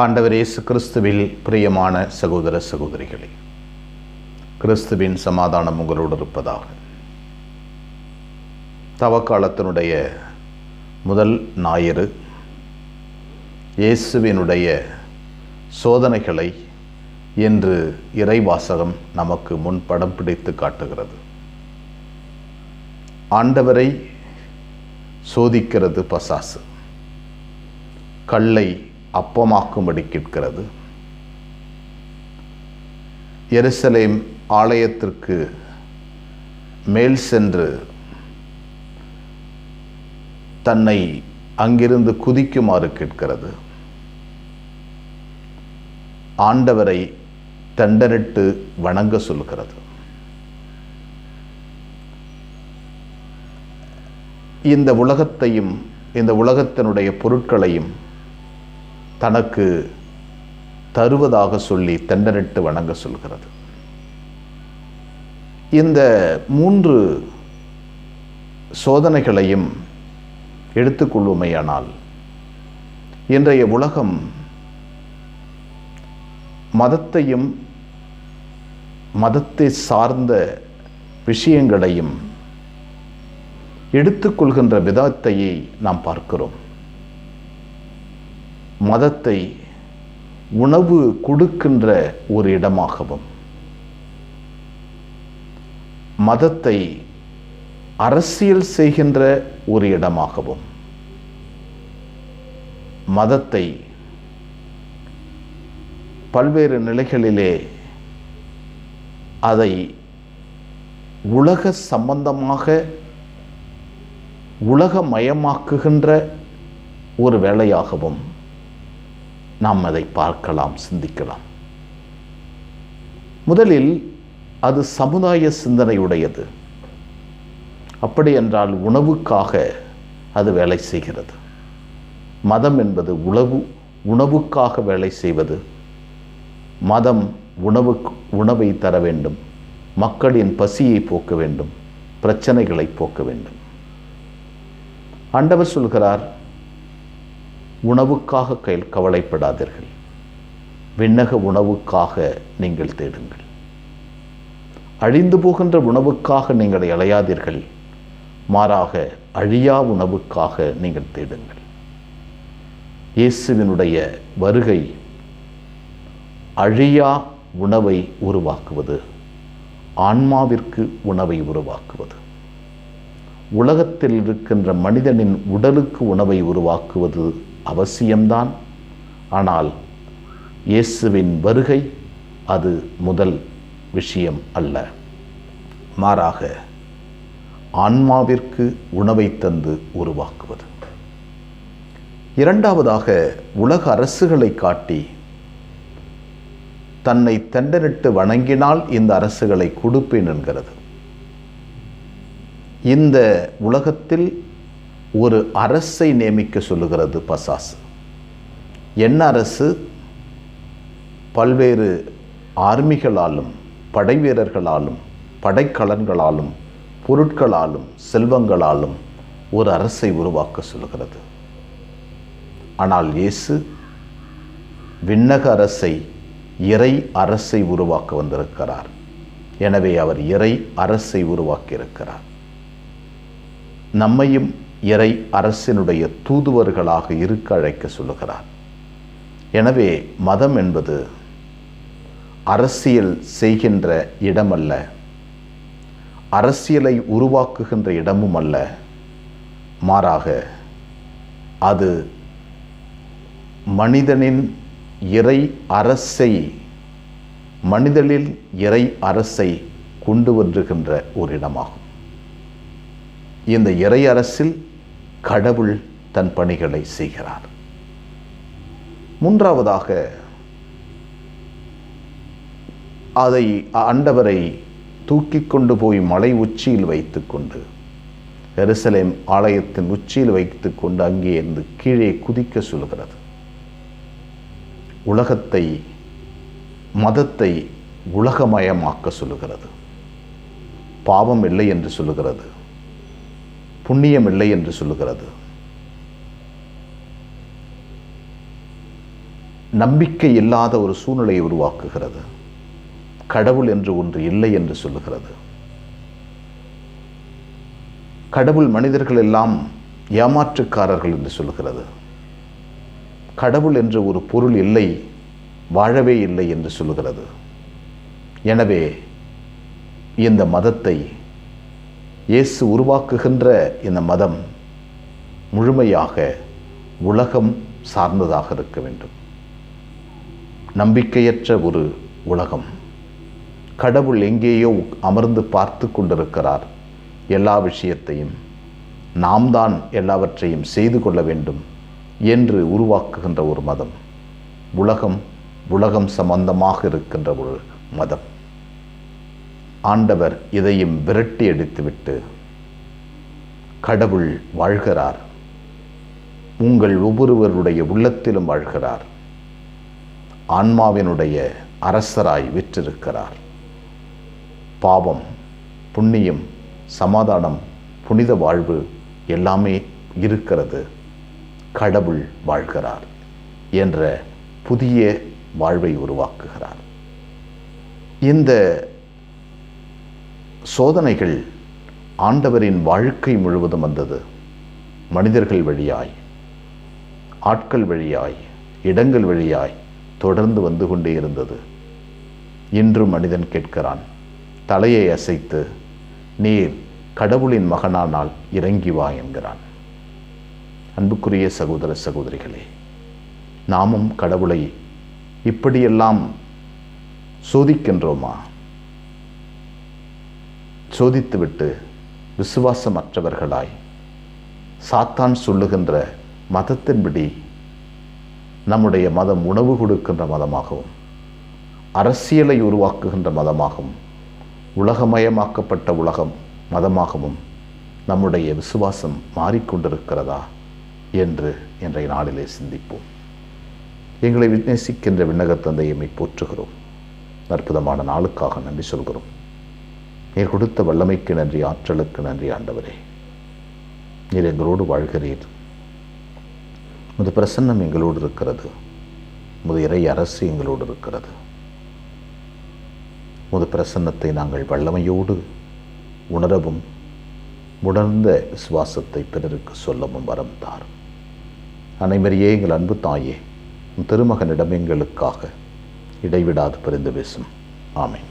ஆண்டவர் இயேசு கிறிஸ்துவில் பிரியமான சகோதர சகோதரிகளே, கிறிஸ்துவின் சமாதானம் உங்களோடு இருப்பதாக. தவக்காலத்தினுடைய முதல் ஞாயிறு இயேசுவினுடைய சோதனைகளை என்று இறைவாசகம் நமக்கு முன் படம் பிடித்து காட்டுகிறது. ஆண்டவரை சோதிக்கிறது பசாசு, கல்லை அப்பமாக்கும்படி கேட்கிறது. எருசலேம் ஆலயத்திற்கு மேல் சென்று தன்னை அங்கிருந்து குதிக்குமாறு கேட்கிறது. ஆண்டவரை தண்டனிட்டு வணங்க சொல்கிறது. இந்த உலகத்தையும் இந்த உலகத்தினுடைய பொருட்களையும் தனக்கு தருவதாக சொல்லி தண்டனிட்டு வணங்க சொல்கிறது. இந்த 3 சோதனைகளையும் எடுத்துக்கொள்ளுமையானால் இன்றைய உலகம் மதத்தையும் மதத்தை சார்ந்த விஷயங்களையும் எடுத்துக்கொள்கின்ற விதத்தையை நாம் பார்க்கிறோம். மதத்தை உணவு கொடுக்கின்ற ஒரு இடமாகவும், மதத்தை அரசியல் செய்கின்ற ஒரு இடமாகவும், மதத்தை பல்வேறு நிலைகளிலே அதை உலக சம்பந்தமாக உலகமயமாக்குகின்ற ஒரு வேலையாகவும் நாம் அதை பார்க்கலாம், சிந்திக்கலாம். முதலில் அது சமுதாய சிந்தனையுடையது. அப்படி என்றால் உணவுக்காக அது வேலை செய்கிறது. மதம் என்பது உணவுக்காக வேலை செய்வது. மதம் உணவை தர வேண்டும், மக்களின் பசியை போக்க வேண்டும், பிரச்சனைகளை போக்க வேண்டும். ஆண்டவர் சொல்கிறார், உணவுக்காக கவலைப்படாதீர்கள், விண்ணக உணவுக்காக நீங்கள் தேடுங்கள். அழிந்து போகின்ற உணவுக்காக நீங்கள் அலையாதீர்கள், மாறாக அழியா உணவுக்காக நீங்கள் தேடுங்கள். இயேசுவினுடைய வருகை அழியா உணவை உருவாக்குவது, ஆன்மாவிற்கு உணவை உருவாக்குவது. உலகத்தில் இருக்கின்ற மனிதனின் உடலுக்கு உணவை உருவாக்குவது அவசியம்தான். ஆனால் இயேசுவின் வருகை அது முதல் விஷயம் அல்ல. மாறாக ஆன்மாவிற்கு உணவை தந்து உருவாக்குவது. இரண்டாவதாக, உலக அரசுகளை காட்டி தன்னை தண்டனிட்டு வணங்கினால் இந்த அரசுகளை கொடுப்பேன் என்கிறது. இந்த உலகத்தில் ஒரு அரசை நியமிக்க சொல்லுகிறது பசாசு. என்ன அரசு? பல்வேறு ஆர்மிகளாலும், படை வீரர்களாலும், படைக்கலன்களாலும், பொருட்களாலும், செல்வங்களாலும் ஒரு அரசை உருவாக்க சொல்லுகிறது. ஆனால் இயேசு விண்ணக அரசை, இறை அரசை உருவாக்க வந்திருக்கிறார். எனவே அவர் இறை அரசை உருவாக்கியிருக்கிறார். நம்மையும் இறை அரசினுடைய தூதுவர்களாக இருக்க அழைக்க சொல்லுகிறார். எனவே மதம் என்பது அரசியல் செய்கின்ற இடமல்ல, அரசியலை உருவாக்குகின்ற இடமும் அல்ல. மாறாக அது மனிதனின் இறை அரசை, மனிதனில் இறை அரசை கொண்டு வருகின்ற ஒரு இடமாகும். இந்த இறை அரசில் கடவுள் தன் பணிகளை செய்கிறார். மூன்றாவதாக, அதை ஆண்டவரை தூக்கி கொண்டு போய் மலை உச்சியில் வைத்துக்கொண்டு, எருசலேம் ஆலயத்தின் உச்சியில் வைத்துக்கொண்டு அங்கே இருந்து கீழே குதிக்க சொல்கிறது. உலகத்தை, மதத்தை உலகமயமாக்க சொல்லுகிறது. பாவம் இல்லை என்று சொல்லுகிறது, புண்ணியம் இல்லை என்று சொல்லுகிறது. நம்பிக்கை இல்லாத ஒரு சூழ்நிலையை உருவாக்குகிறது. கடவுள் என்று ஒன்று இல்லை என்று சொல்லுகிறது. கடவுள் மனிதர்கள் எல்லாம் ஏமாற்றுக்காரர்கள் என்று சொல்கிறது. கடவுள் என்ற ஒரு பொருள் இல்லை, வாழவே இல்லை என்று சொல்லுகிறது. எனவே இந்த மதத்தை, இயேசு உருவாக்குகின்ற இந்த மதம் முழுமையாக உலகம் சார்ந்ததாக இருக்க வேண்டும். நம்பிக்கையற்ற ஒரு உலகம். கடவுள் எங்கேயோ அமர்ந்து பார்த்து கொண்டிருக்கிறார். எல்லா விஷயத்தையும் நாம் தான் எல்லாவற்றையும் செய்து கொள்ள வேண்டும் என்று உருவாக்குகின்ற ஒரு மதம். உலகம் சம்பந்தமாக இருக்கின்ற ஒரு மதம். ஆண்டவர் இதையும் விரட்டி அடித்துவிட்டு கடவுள் வாழ்கிறார், உங்கள் ஒவ்வொருவருடைய உள்ளத்திலும் வாழ்கிறார், ஆன்மாவினுடைய அரசராய் விற்றிருக்கிறார். பாவம், புண்ணியம், சமாதானம், புனித வாழ்வு எல்லாமே இருக்கிறது. கடவுள் வாழ்கிறார் என்ற புதிய வாழ்வை உருவாக்குகிறார். இந்த சோதனைகள் ஆண்டவரின் வாழ்க்கை முழுவதும் வந்தது. மனிதர்கள் வழியாய், ஆட்கள் வழியாய், இடங்கள் வழியாய் தொடர்ந்து வந்து கொண்டே இருந்தது. இன்று மனிதன் கேட்கிறான், தலையை அசைத்து நீர் கடவுளின் மகனானால் இறங்கி வா என்கிறான். அன்புக்குரிய சகோதர சகோதரிகளே, நாமும் கடவுளை இப்படியெல்லாம் சோதிக்கின்றோமா? சோதித்துவிட்டு விசுவாசமற்றவர்களாய் சாத்தான் சொல்லுகின்ற மதத்தின்படி நம்முடைய மதம் உணவு கொடுக்கின்ற மதமாகவும், அரசியலை உருவாக்குகின்ற மதமாகவும், உலகமயமாக்கப்பட்ட மதமாகவும் நம்முடைய விசுவாசம் மாறிக்கொண்டிருக்கிறதா என்று இன்றைய நாளிலே சிந்திப்போம். எங்களை நேசிக்கின்ற விண்ணக தந்தையை போற்றுகிறோம். அற்புதமான நாளுக்காக நன்றி சொல்கிறோம். நீர் கொடுத்த வல்லமைக்கு நன்றி, ஆற்றலுக்கு நன்றி ஆண்டவரே. நீர் எங்களோடு வாழ்கிறீர். உமது பிரசன்னம் எங்களோடு இருக்கிறது. உமது இறை அரசு எங்களோடு இருக்கிறது. உமது பிரசன்னத்தை நாங்கள் வல்லமையோடு உணரவும், உணர்ந்த விசுவாசத்தை பிறருக்கு சொல்லவும் வரம் தாரும். அனைவரையே எங்கள் அன்பு தாயே, திருமகனிடம் எங்களுக்காக இடைவிடாது பரிந்து பேசும். ஆமென்.